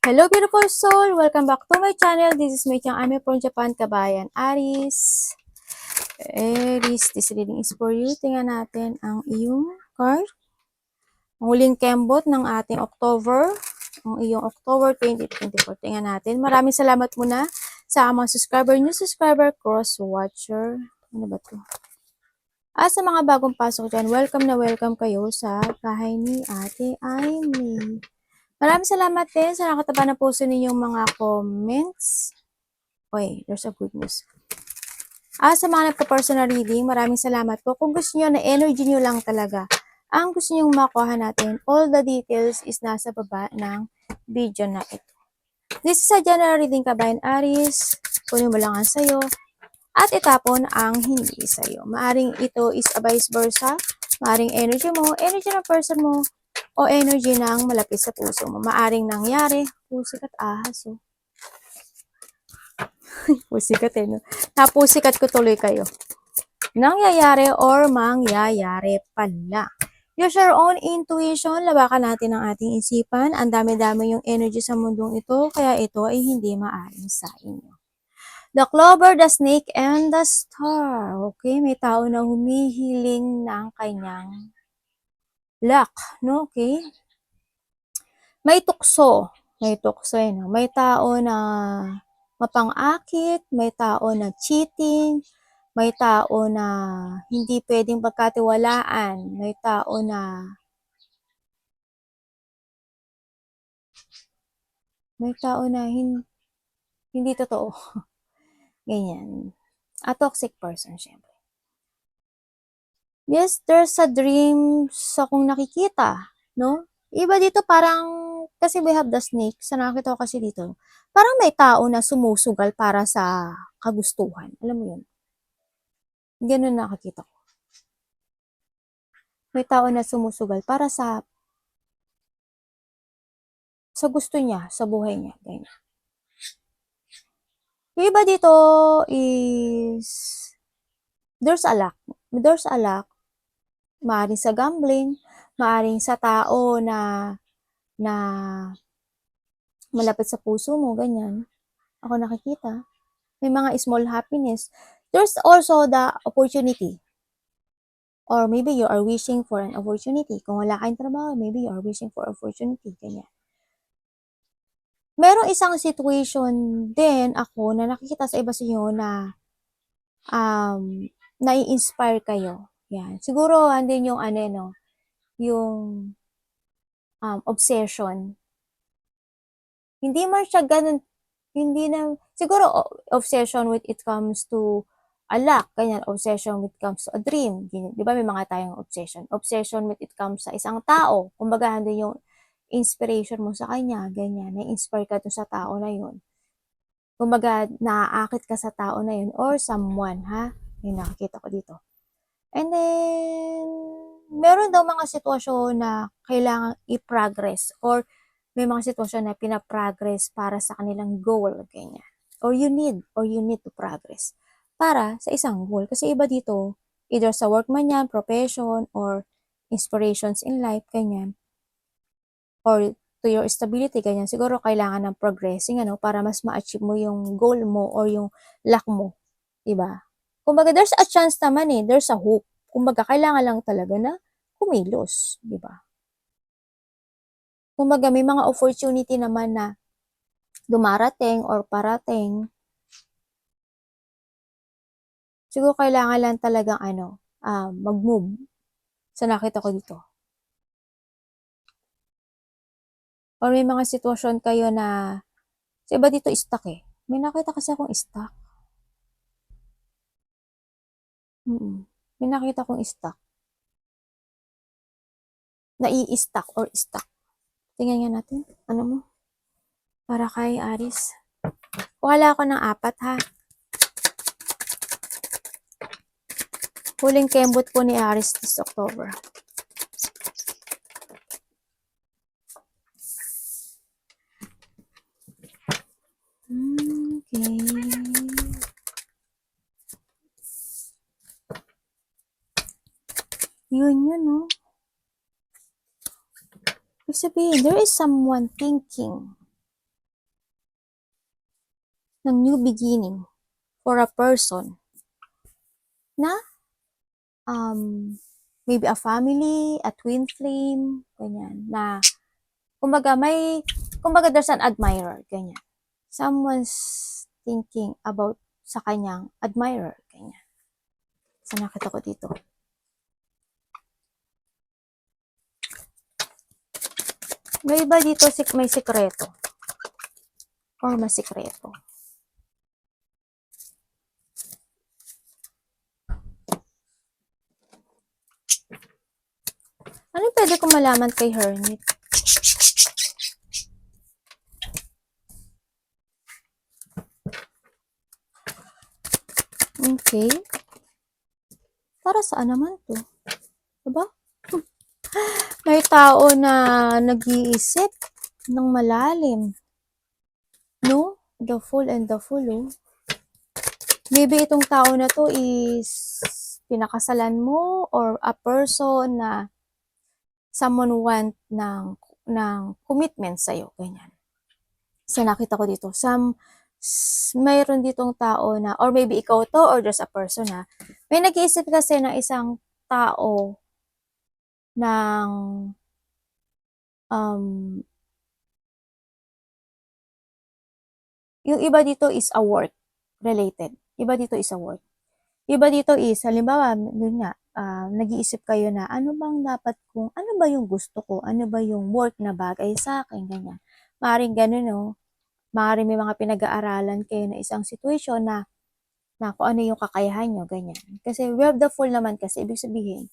Hello beautiful soul! Welcome back to my channel. This is Mei Chang. I'm from Japan, Kabayan. Aries. This reading is for you. Tingnan natin ang iyong card. Ang huling kembot ng ating October. Ang iyong October 2024. Tingnan natin. Maraming salamat muna sa mga subscriber, new subscriber, cross-watcher. Ano ba to? Sa mga bagong pasok dyan, welcome na welcome kayo sa bahay ni Ate Aimee. Maraming salamat din sa nakataba na puso ninyong mga comments. Okay, there's a good news. Sa mga nagpa-personal reading, maraming salamat po. Kung gusto niyo na energy niyo lang talaga, ang gusto niyo makuha natin, all the details is nasa baba ng video na ito. This is a general reading, Kabayan Aries. Kunin mo lang ang sayo at itapon ang hindi sayo. Maaring ito is a vice versa. Maaring energy mo, energy ng person mo, o energy ng malapit sa puso mo. Maaring nangyari, pusikat ahas, oh. Pusikat no? Napusikat ko tuloy kayo. Nangyayari or mangyayari pala. Use your own intuition, labakan natin ang ating isipan. Ang dami-dami yung energy sa mundong ito, kaya ito ay hindi maaring sa inyo. The clover, the snake, and the star. Okay, may tao na humihiling ng kanyang luck, no? Okay. May tukso. May tukso, no? May tao na mapang-akit, may tao na cheating, may tao na hindi pwedeng pagkatiwalaan, may tao na hindi totoo. Ganyan. A toxic person, syempre. Yes, there's a dream sa kung nakikita, no? Iba dito parang, kasi we have the snake, sa nakita ko kasi dito, parang may tao na sumusugal para sa kagustuhan. Alam mo yun? Ganun nakakita ko. May tao na sumusugal para sa gusto niya, sa buhay niya. Ganyan. Iba dito is, there's a lack. There's a lack. Maaring sa gambling, maaring sa tao na malapit sa puso mo, ganyan. Ako nakikita. May mga small happiness. There's also the opportunity. Or maybe you are wishing for an opportunity. Kung wala kayong trabaho, maybe you are wishing for opportunity. Ganyan. Merong isang situation din ako na nakikita sa iba sa inyo na nai-inspire kayo. Yan. Siguro andin yung yung obsession. Hindi man siya ganun, hindi na, siguro obsession with it comes to a luck, ganyan, obsession with it comes to a dream. Di ba may mga tayong obsession? Obsession with it comes sa isang tao. Kumbaga, andun yung inspiration mo sa kanya, ganyan, na-inspire ka dun sa tao na yun. Kumbaga, naaakit ka sa tao na yun or someone, ha? Yung nakikita ko dito. And then, meron daw mga sitwasyon na kailangan i-progress or may mga sitwasyon na pinaprogress para sa kanilang goal, ganyan. Or you need to progress para sa isang goal. Kasi iba dito, either sa work man yan, profession, or inspirations in life, ganyan. Or to your stability, ganyan. Siguro kailangan ng progressing, para mas ma-achieve mo yung goal mo or yung luck mo. Diba? Kumbaga, there's a chance naman there's a hope. Kumbaga, kailangan lang talaga na kumilos. Diba? Kumbaga, may mga opportunity naman na dumarating or parating. Siguro kailangan lang talagang mag-move sa nakita ko dito. Or may mga sitwasyon kayo na, sa iba dito stuck May nakita kasi akong stuck. May nakita akong stuck. Nai-stuck or stuck. Tingnan nga natin. Ano mo? Para kay Aries. Wala ako ng 4, ha? Huling kembot po ni Aries this October. Okay. Yun, no? Ibig sabihin, there is someone thinking ng new beginning for a person na maybe a family, a twin flame, ganyan, na kumbaga there's an admirer, ganyan. Someone's thinking about sa kanyang admirer, ganyan. So, nakita ko dito. May iba dito may sikreto. Or masikreto. Ano pwede kong malaman kay Hermit? Okay. Para saan naman to? Diba? May tao na nag-iisip ng malalim. No? The Fool and the Fool, oh. Maybe itong tao na to is pinakasalan mo or a person na someone want ng commitment sa'yo, ganyan. So, nakita ko dito, mayroon ditong tao na, or maybe ikaw to, or just a person na, may nag-iisip kasi ng isang tao ng, yung iba dito is a work related. Iba dito is a work. Iba dito is, halimbawa, yun nga, nag-iisip kayo na, ano ba yung gusto ko? Ano ba yung work na bagay sa akin? Ganyan. Maaaring ganun, no? Maaaring may mga pinag-aaralan kayo na isang situation na kung ano yung kakayahan nyo, ganyan. Kasi we have the Fool naman kasi, ibig sabihin,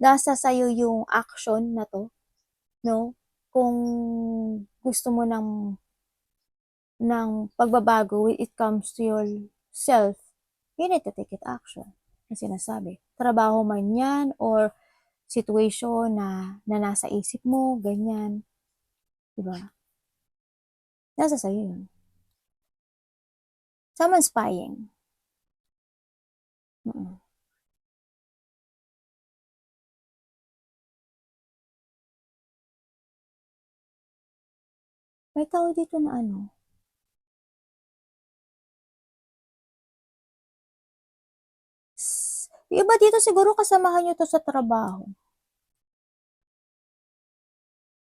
nasa sayo yung action na to, no? Kung gusto mo ng pagbabago when it comes to yourself, you need to take it action. Kasi sinasabi, trabaho man yan or situation na nasa isip mo, ganyan. Diba? Nasa sayo yun. Someone's spying. May tao dito na ano. Yung iba dito siguro kasamahan nyo to sa trabaho.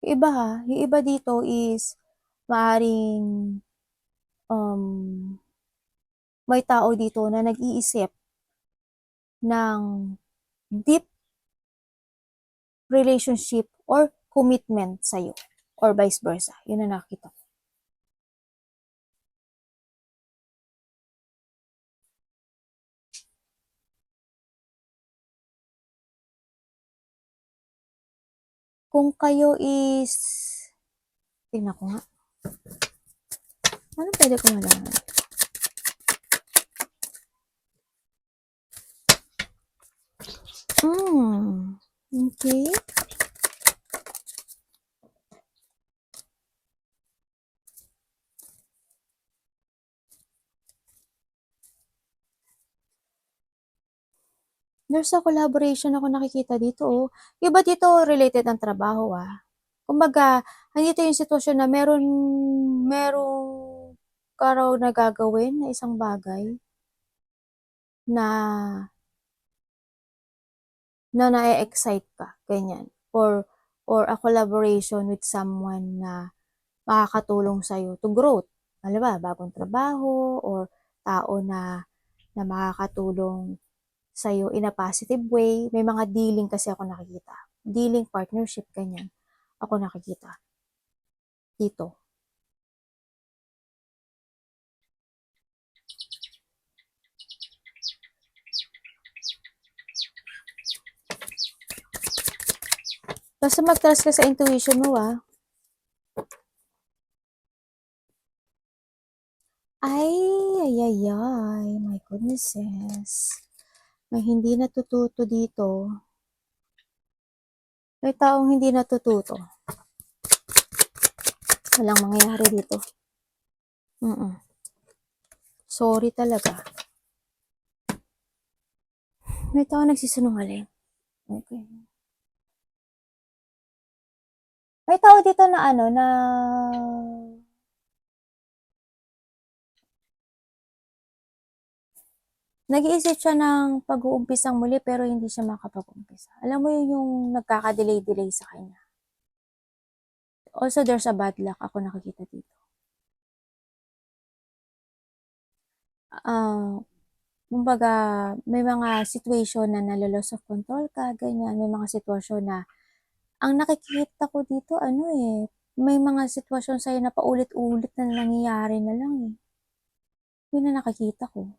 Yung iba dito is maaring may tao dito na nag-iisip ng deep relationship or commitment sa'yo or vice versa. Yun ang nakita ko. Kung kayo is tingnan ko nga. Ano pwede ko malaman? Okay. There's a collaboration ako nakikita dito, oh. Iba dito related ang trabaho, ah. Kumbaga, andito yung sitwasyon na merong ka raw na gagawin na isang bagay na na-excite ka, ganyan. Or a collaboration with someone na makakatulong sa'yo to growth. Alam ba, bagong trabaho or tao na makakatulong sa'yo in a positive way. May mga dealing kasi ako nakikita. Dealing, partnership, ganyan. Ako nakikita. Dito. Basta mag-trust ka sa intuition mo, ah. Ay, my goodnesses. May hindi natututo dito. May taong hindi natututo. Walang mangyayari dito. Sorry talaga. May taong nagsisinungaling. Okay. May tao dito na Nag-iisip siya ng pag-uumpisang muli pero hindi siya makapag-umpisa. Alam mo yun yung nagkaka-delay-delay sa kanya. Also, there's a bad luck ako nakikita dito. Kumbaga, may mga situation na nalo-loss of control ka, ganyan. May mga sitwasyon na, ang nakikita ko dito, may mga sitwasyon sa'yo na paulit-ulit na nangyayari na lang eh. Yun na nakikita ko.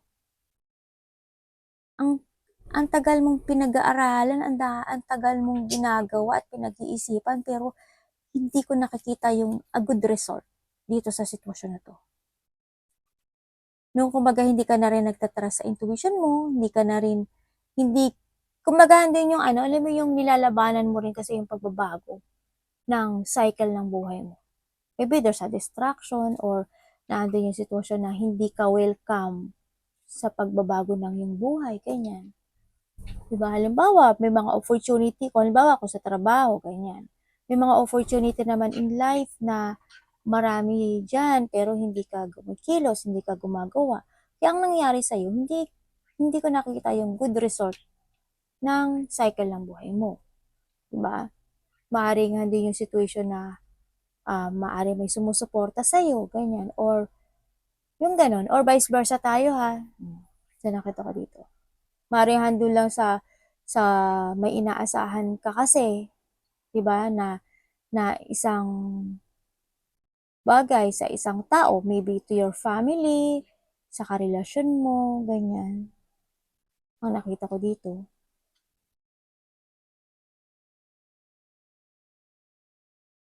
Ang tagal mong pinag-aaralan, ang tagal mong ginagawa at pinag-iisipan, pero hindi ko nakikita yung a good result dito sa sitwasyon na to. Nung kumbaga hindi ka na rin nagtatrust sa intuition mo, kumbaga din yung alam mo yung nilalabanan mo rin kasi yung pagbabago ng cycle ng buhay mo. Maybe there's a distraction or naandun yung sitwasyon na hindi ka welcome sa pagbabago ng iyong buhay, ganyan. Diba? Halimbawa, may mga opportunity, kung halimbawa ako sa trabaho, ganyan. May mga opportunity naman in life na marami dyan, pero hindi ka gumikilos, hindi ka gumagawa. Kaya ang nangyayari sa'yo, hindi ko nakikita yung good result ng cycle ng buhay mo. Diba? Maaring hindi yung situation na maaring may sumusuporta sa'yo, ganyan. Or yung ganon. Or vice versa tayo ha. So, nakita ko dito. Maaring handun lang sa may inaasahan ka kasi, 'di ba, na isang bagay sa isang tao, maybe to your family, sa karelasyon mo, ganyan. Ang nakita ko dito.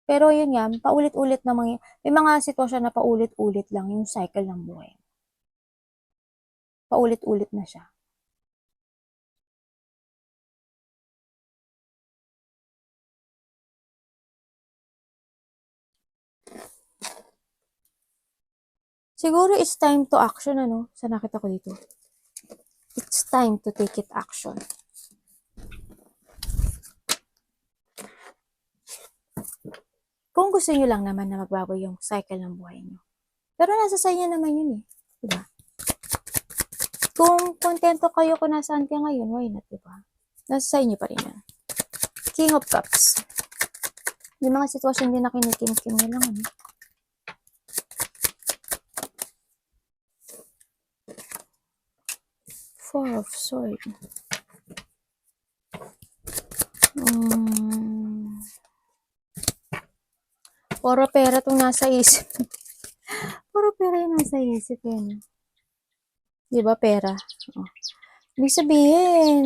Pero yun nga, paulit-ulit na may mga sitwasyon na paulit-ulit lang yung cycle ng buhay. Paulit-ulit na siya. Siguro it's time to action, sa nakita ko dito. It's time to take it action. Kung gusto nyo lang naman na magbago yung cycle ng buhay nyo. Pero nasa sa inyo naman yun eh. Diba? Kung kontento kayo kung nasaan kayo ngayon, why not, diba? Nasa sa inyo pa rin yan. King of Cups. Yung mga sitwasyon din na kinikim-kim nyo lang. Four of Swords. Puro pera itong nasa isip. Puro pera yung nasa isip yan. Diba pera? Oh. Ibig sabihin,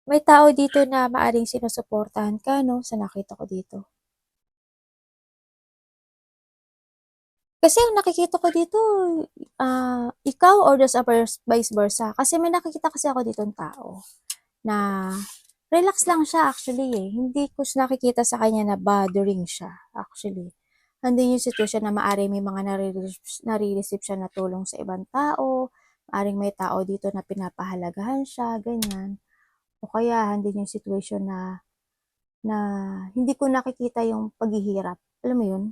may tao dito na maaring sinusuportahan ka, sa nakita ko dito. Kasi ang nakikita ko dito, ikaw or just vice versa. Kasi may nakikita kasi ako dito ng tao na relax lang siya actually eh. Hindi ko nakikita sa kanya na bothering siya actually. Andun yung sitwasyon na maaring may mga nare-receive siya na tulong sa ibang tao, maaring may tao dito na pinapahalagahan siya, ganyan. O kaya andun yung sitwasyon na hindi ko nakikita yung paghihirap. Alam mo yun?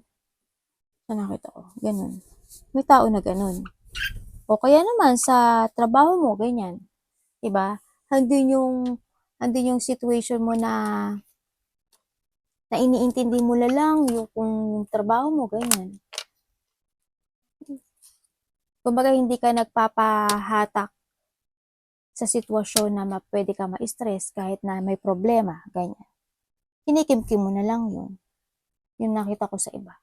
Sa nakita ko. Ganun. May tao na ganun. O kaya naman sa trabaho mo, ganyan. Diba? Andun yung situation mo na iniintindi mo na lang yung trabaho mo, ganyan. Kumbaga, hindi ka nagpapahatak sa sitwasyon na pwede ka ma-stress kahit na may problema, ganyan. Kinikimkim mo na lang yun. Yung nakita ko sa iba.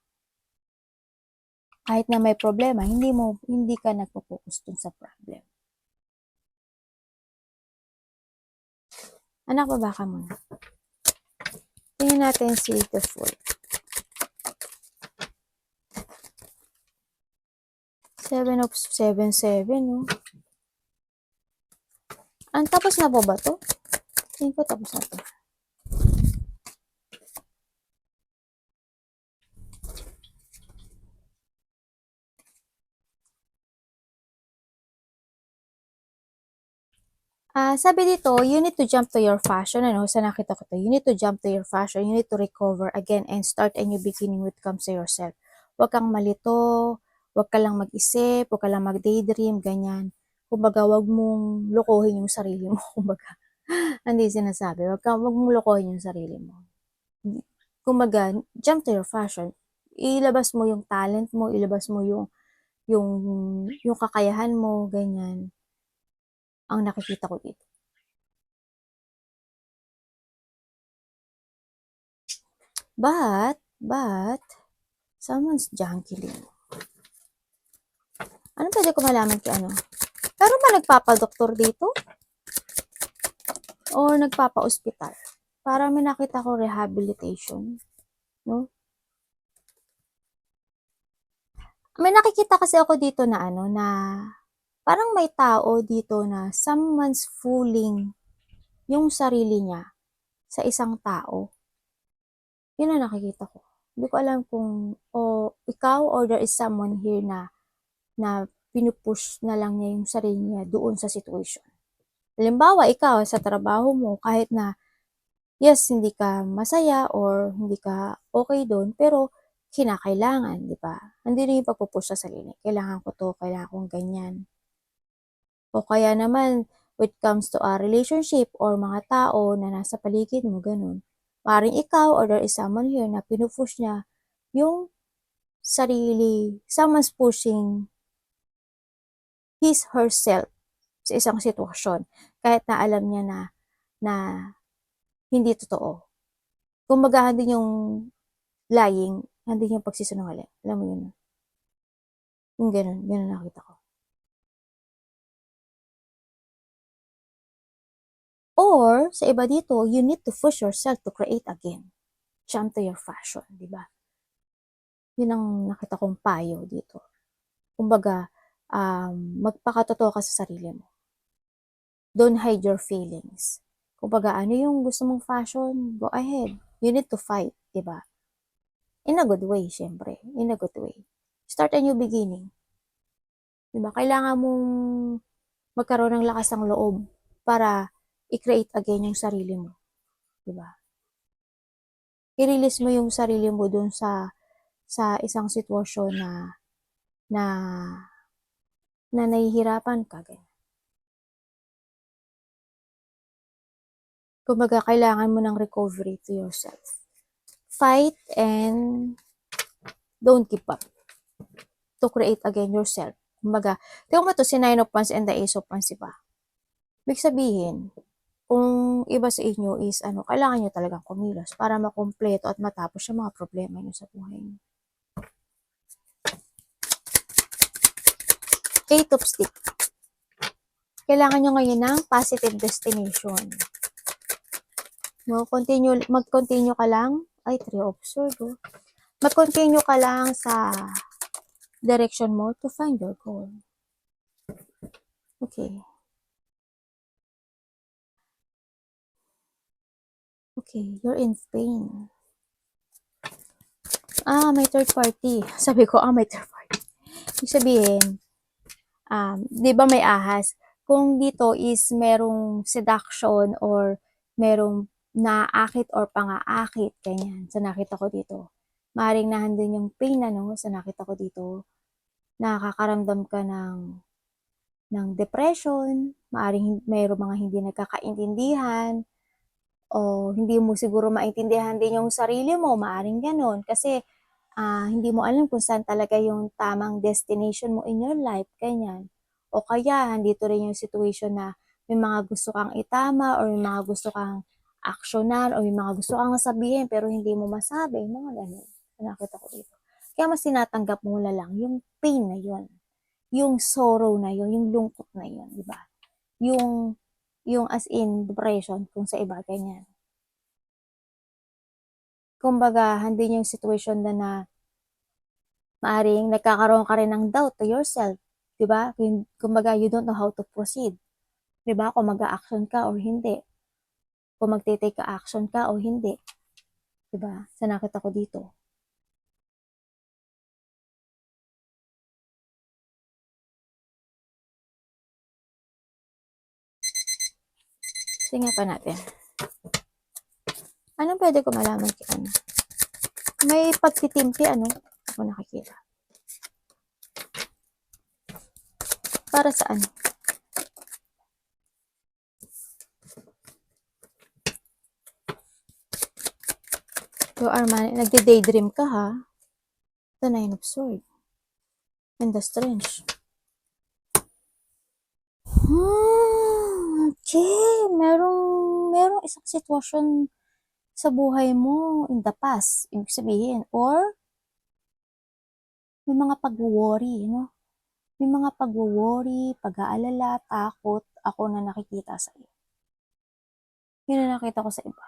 Kahit na may problema, hindi ka nagpo-focus dun sa problem. Anak, baba ka muna. Tingnan natin si The Fool. 7 of 7-7, no? Tapos na po ba to? Tingin ko tapos na to. Sabi dito, you need to jump to your fashion. Sa nakita ko to, you need to jump to your fashion. You need to recover again and start a new beginning when it comes to yourself. Huwag kang malito, huwag ka lang mag-isip, huwag ka lang mag-daydream, ganyan. Kumbaga, huwag mong lokohin yung sarili mo. Kumbaga, hindi sinasabi. Huwag mong lokohin yung sarili mo. Kumbaga, jump to your fashion. Ilabas mo yung talent mo, ilabas mo yung, yung kakayahan mo, ganyan. Ang nakikita ko dito. But, someone's junkie. Ano pwede ko malaman kay ano? Pero ba nagpapadoktor dito? O nagpapa-ospital? Para may nakita ko rehabilitation. No? May nakikita kasi ako dito na ano, na parang may tao dito na someone's fooling yung sarili niya sa isang tao. Yun ang nakikita ko. Hindi ko alam kung ikaw or there is someone here na pinupush na lang niya yung sarili niya doon sa situation. Halimbawa, ikaw sa trabaho mo, kahit na yes, hindi ka masaya or hindi ka okay doon, pero kinakailangan, di ba? Hindi rin yung pagpupush sa sarili. Kailangan ko to, kailangan kong ganyan. O kaya naman, when it comes to a relationship or mga tao na nasa paligid mo, ganun. Maring ikaw or there is someone here na pinupush niya yung sarili, someone's pushing his, herself sa isang sitwasyon. Kahit na alam niya na hindi totoo. Kumbaga, hindi yung lying, hindi yung pagsisinungaling. Alam mo yun? Yung ganun nakita ko. Or, sa iba dito, you need to push yourself to create again. Jump to your fashion, di ba? Yun ang nakita kong payo dito. Kumbaga, magpakatotoo ka sa sarili mo. Don't hide your feelings. Kumbaga, ano yung gusto mong fashion? Go ahead. You need to fight, di ba? In a good way, syempre. In a good way. Start a new beginning. Di ba? Kailangan mong magkaroon ng lakas ng loob para i-create again yung sarili mo. Di ba? I-release mo yung sarili mo dun sa isang sitwasyon na nahihirapan ka. Kumbaga, kailangan mo ng recovery to yourself. Fight and don't give up to create again yourself. Kumbaga, tingnan mo to si Nine of Wands and the Ace of Wands, diba? Ibig sabihin, kung iba sa inyo is kailangan nyo talagang kumilos para makumpleto at matapos yung mga problema nyo sa buhay nyo. Eight of Stick. Kailangan nyo ngayon ng positive destination. No, mag-continue ka lang. Ay, 3 of Swords. Mag-continue ka lang sa direction mo to find your goal. Okay. Okay, you're in pain. May third party. Sabi ko, may third party. Ibig sabihin, di ba may ahas? Kung dito is merong seduction or merong naakit or pangaakit, ganyan, sa nakita ko dito. Maring nahandun yung pain, sa nakita ko dito. Nakakaramdam ka ng depression, maaring mayroong mga hindi nagkakaintindihan, o hindi mo siguro maintindihan din yung sarili mo, maaring ganun. Kasi hindi mo alam kung saan talaga yung tamang destination mo in your life, ganyan. O kaya, andito rin yung situation na may mga gusto kang itama or may mga gusto kang aksyonan o may mga gusto kang sabihin pero hindi mo masabi, mga ganun. Nakita ko dito. Kaya mas tinatanggap mo na lang yung pain na yun, yung sorrow na yun, yung lungkot na yun, di ba? Yung as in depression, kung sa iba, ganyan. Kumbaga, hindi yung situation na maaring nagkakaroon ka rin ng doubt to yourself, di ba? Kumbaga, you don't know how to proceed. Di ba? Kung mag-a-action ka or hindi. Kung magte-take ka action ka o hindi. Di ba? Sa nakita ko dito. Tingnan pa natin. Anong pwede ko malaman kay ano? May pagtitimpi, mo nakikita. Para saan? You are nagde-daydream ka ha. The Nine of Swords. And the Strange. Okay. Merong isang sitwasyon sa buhay mo in the past. Ibig sabihin. Or, may mga pag-worry, no? May mga pag-worry, pag-aalala, takot, ako na nakikita sa iyo. Yun na nakita ko sa iba.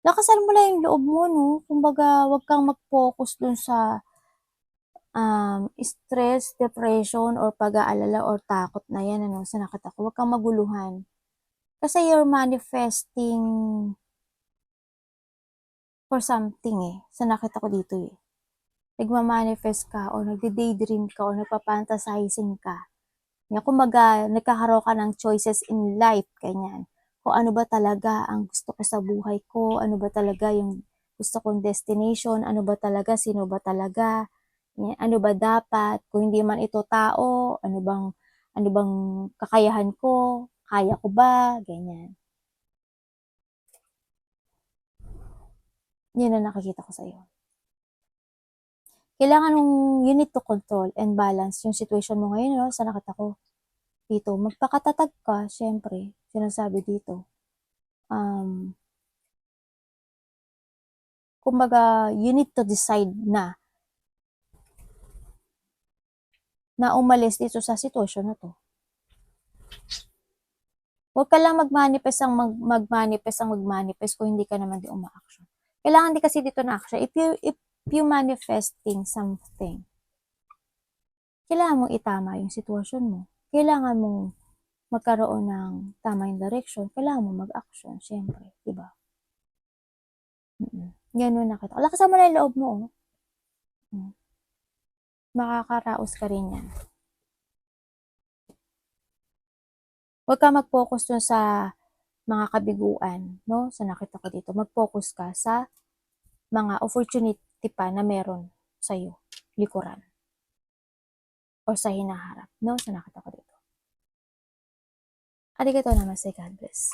Lakasan mo lang yung loob mo, no? Kumbaga, wag kang mag-focus dun sa stress, depression, or pag-aalala, or takot na yan, ano, sa nakita ko. Wag kang maguluhan. Kasi you're manifesting for something eh. Sa nakita ko dito eh. Nagmamanifest ka, or nagde-daydream ka, or nagpapantasizing ka. Yan, kumbaga, nagkakaroon ka ng choices in life, ganyan. Kung ano ba talaga ang gusto ko sa buhay ko, ano ba talaga yung gusto kong destination, ano ba talaga, sino ba talaga, yan, ano ba dapat, kung hindi man ito tao, ano bang kakayahan ko, kaya ko ba, ganyan. Yan ang nakikita ko sa iyo. Kailangan you need to control and balance yung situation mo ngayon, no? Sa nakita ko dito, magpakatatag ka, syempre, sinasabi dito. Kumbaga, you need to decide na umalis dito sa sitwasyon na to. Huwag ka lang magmanifest kung hindi ka naman di uma-action. Kailangan di kasi dito na action. If you manifesting something, kailangan mong itama yung sitwasyon mo. Kailangan mong magkaroon ng tamang direction. Kailangan mong mag-action, syempre, di ba? Ganun nakita. Lakasan mo na yung loob mo, oh. Makakaraos ka rin yan. Huwag ka mag-focus dun sa mga kabiguan, no? Sa nakita ko dito. Mag-focus ka sa mga opportunity pa na meron sa'yo, likuran. O sa hinaharap, no? Sa nakita ko dito. Arigatou namaste, God bless.